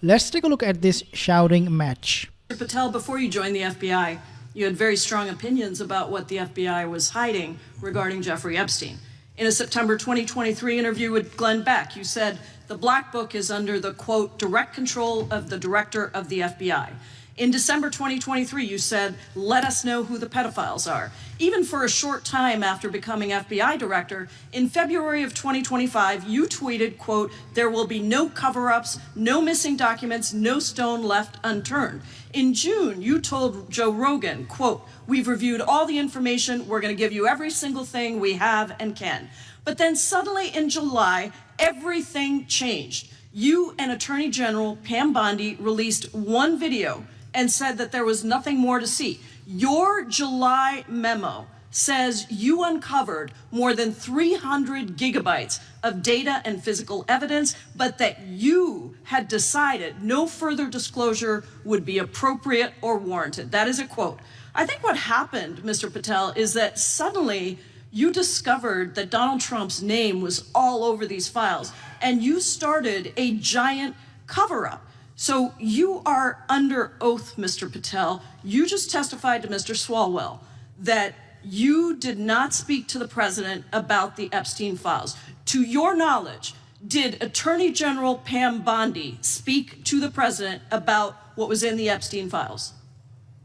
Let's take a look at this shouting match. Mr. Patel, before you joined the FBI, you had very strong opinions about what the FBI was hiding regarding Jeffrey Epstein. In a September 2023 interview with Glenn Beck, you said the Black Book is under the, quote, direct control of the director of the FBI. In December 2023, you said, let us know who the pedophiles are. Even for a short time after becoming FBI director, in February of 2025, you tweeted, quote, there will be no cover-ups, no missing documents, no stone left unturned. In June, you told Joe Rogan, quote, we've reviewed all the information. We're going to give you every single thing we have and can. But then suddenly in July, everything changed. You and Attorney General Pam Bondi released one video and said that there was nothing more to see. Your July memo says you uncovered more than 300 gigabytes of data and physical evidence, but that you had decided no further disclosure would be appropriate or warranted. That is a quote. I think what happened, Mr. Patel, is that suddenly you discovered that Donald Trump's name was all over these files, and you started a giant cover-up. So you are under oath, Mr. Patel. You just testified to Mr. Swalwell that you did not speak to the president about the Epstein files. To your knowledge, did Attorney General Pam Bondi speak to the president about what was in the Epstein files?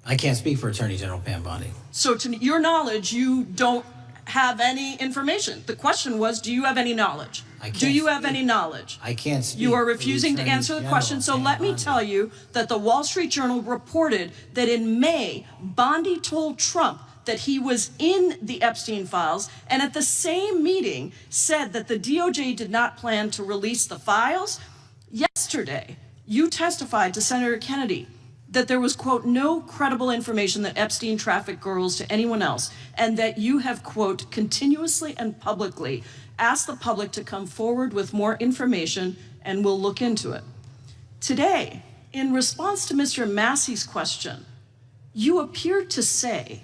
I can't speak for Attorney General Pam Bondi. So to your knowledge, you don't have any information. The question was, do you have any knowledge? Do you have any knowledge? I can't speak. You are refusing to answer the question. So let me tell you that the Wall Street Journal reported that in May, Bondi told Trump that he was in the Epstein files, and at the same meeting said that the DOJ did not plan to release the files. Yesterday, you testified to Senator Kennedy that there was, quote, no credible information that Epstein trafficked girls to anyone else, and that you have, quote, continuously and publicly asked the public to come forward with more information, and we'll look into it. Today, in response to Mr. Massey's question, you appeared to say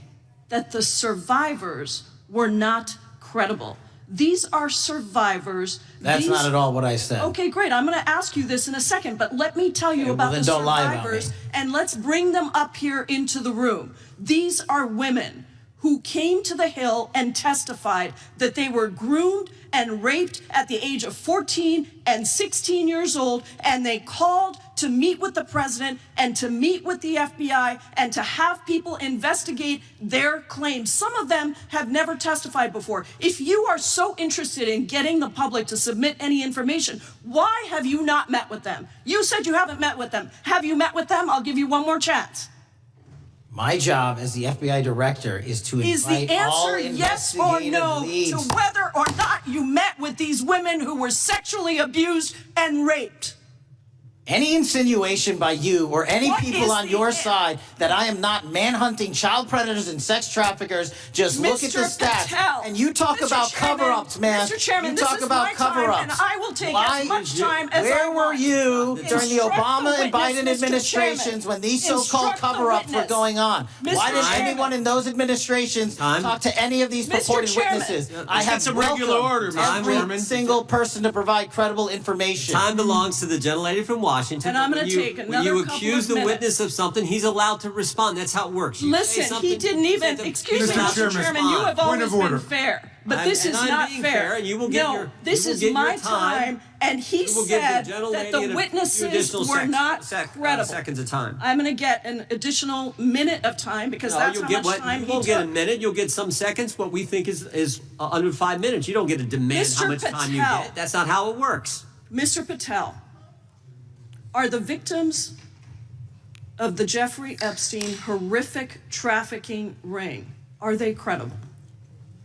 that the survivors were not credible. These are survivors. That's not at all what I said. Okay, great. I'm going to ask you this in a second, but let me tell you about the survivors, and let's bring them up here into the room. These are women who came to the Hill and testified that they were groomed and raped at the age of 14 and 16 years old, and they called to meet with the president and to meet with the FBI and to have people investigate their claims. Some of them have never testified before. If you are so interested in getting the public to submit any information, why have you not met with them? You said you haven't met with them. Have you met with them? I'll give you one more chance. My job as the FBI director is to invite all investigative leads. Is the answer yes or no to whether or not you met with these women who were sexually abused and raped? Any insinuation by you or any people on your side that I am not manhunting child predators and sex traffickers, just look at the stats. Patel, and you talk about cover-ups, man. Mr. Chairman, you talk about cover-ups. And I will take as much time as Where I were want. you during the Obama and Biden Mr. administrations Chairman, when these so-called cover-ups were going on? Why did anyone in those administrations talk to any of these purported witnesses? I have some regular order, every single person to provide credible information. Time belongs to the gentlelady from Washington. And I'm going to take another When you couple accuse of the minutes. witness of something, he's allowed to respond. That's how it works. You Listen, he didn't even, excuse me, Mr. Chairman, you have always been fair. But this is not fair. And you will get no, this is my time, and he said that the witnesses were not credible. Seconds of time. I'm going to get an additional minute of time because that's how much time he took. You won't get a minute. You'll get some seconds. What we think is under 5 minutes. You don't get to demand how much time you get. That's not how it works. Mr. Patel, are the victims of the Jeffrey Epstein horrific trafficking ring, are they credible?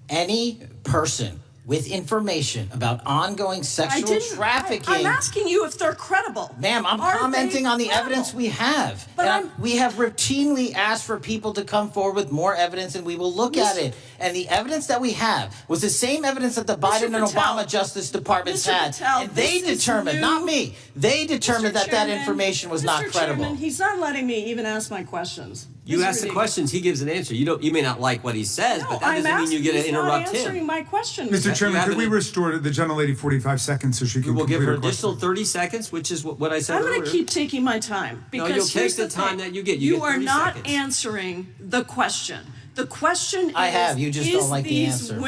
Any person with information about ongoing sexual trafficking. I'm asking you if they're credible. Ma'am, I'm commenting on the evidence we have. But we have routinely asked for people to come forward with more evidence, and we will look at it. And the evidence that we have was the same evidence that the Biden and Obama Justice Departments had. And they determined, not me, they determined that that information was not credible. Chairman, he's not letting me even ask my questions. You ask the questions, he gives an answer. You may not like what he says, but that doesn't mean you get to interrupt him. He's not answering my question. Mr. Chairman, could we restore the gentlelady 45 seconds so she can We'll give her complete additional 30 seconds, which is what I said I'm earlier. going to keep taking my time. Because no, you'll take the thing. time that you get. You get 30 are not seconds. answering the question. The question I have. You just don't like the answer.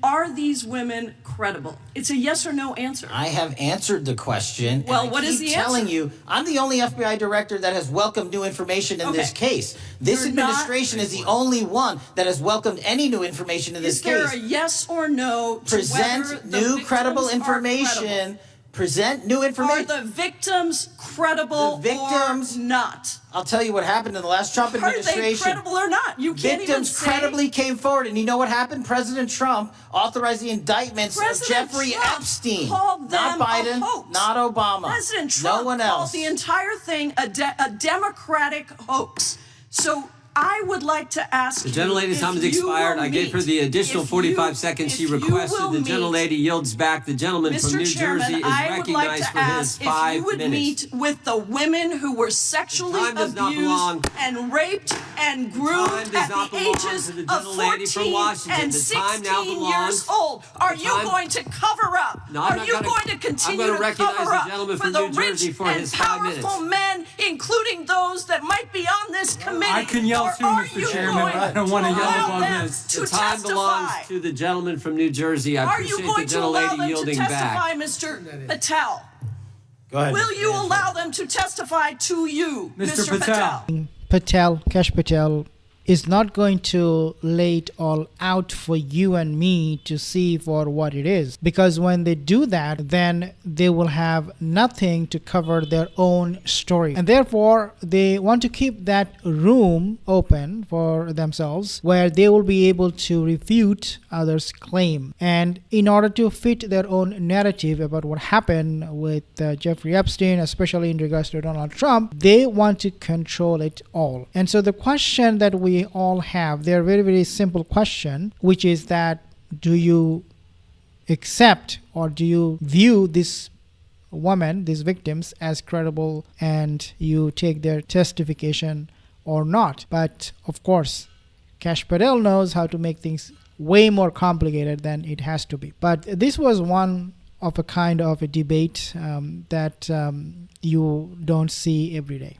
Are these women credible? It's a yes or no answer. I have answered the question. Well, and what is the answer? I'm telling you, I'm the only FBI director that has welcomed new information in this case. This administration is the only one that has welcomed any new information in this case. Is there a yes or no to present new credible information? Present new information. Are the victims credible or not? I'll tell you what happened in the last Trump administration. Are they credible or not? You can't even say. Victims credibly came forward, and you know what happened? President Trump authorized the indictments of Jeffrey Epstein. Called them not Biden, a hoax. not Obama. President Trump no one else. called the entire thing a Democratic hoax. So I would like to ask the gentlelady's time has expired. I gave her the additional 45 seconds she requested. The gentlelady yields back. The gentleman from New Jersey is recognized for his 5 minutes. If you would meet with the women who were sexually abused and raped and groomed at the ages of 14 and 16 years old. Are you going to cover up? Are you going to continue to cover up for the rich and powerful men, including those that might be on this committee? I can yell too, Mr. Chairman, but I don't want to yell above this. The time belongs to the gentleman from New Jersey. I appreciate the gentlelady yielding back. Mr. Patel? Go ahead. Will you allow them to testify to you, Mr. Patel, Kash Patel, is not going to lay it all out for you and me to see for what it is. Because when they do that, then they will have nothing to cover their own story. And therefore, they want to keep that room open for themselves where they will be able to refute others' claim. And in order to fit their own narrative about what happened with Jeffrey Epstein, especially in regards to Donald Trump, they want to control it all. And so the question that we all have, they're very, very simple question, which is that do you accept or do you view this woman, these victims, as credible and you take their testification or not? But of course, Kash Patel knows how to make things way more complicated than it has to be. But this was one of a kind of a debate that you don't see every day.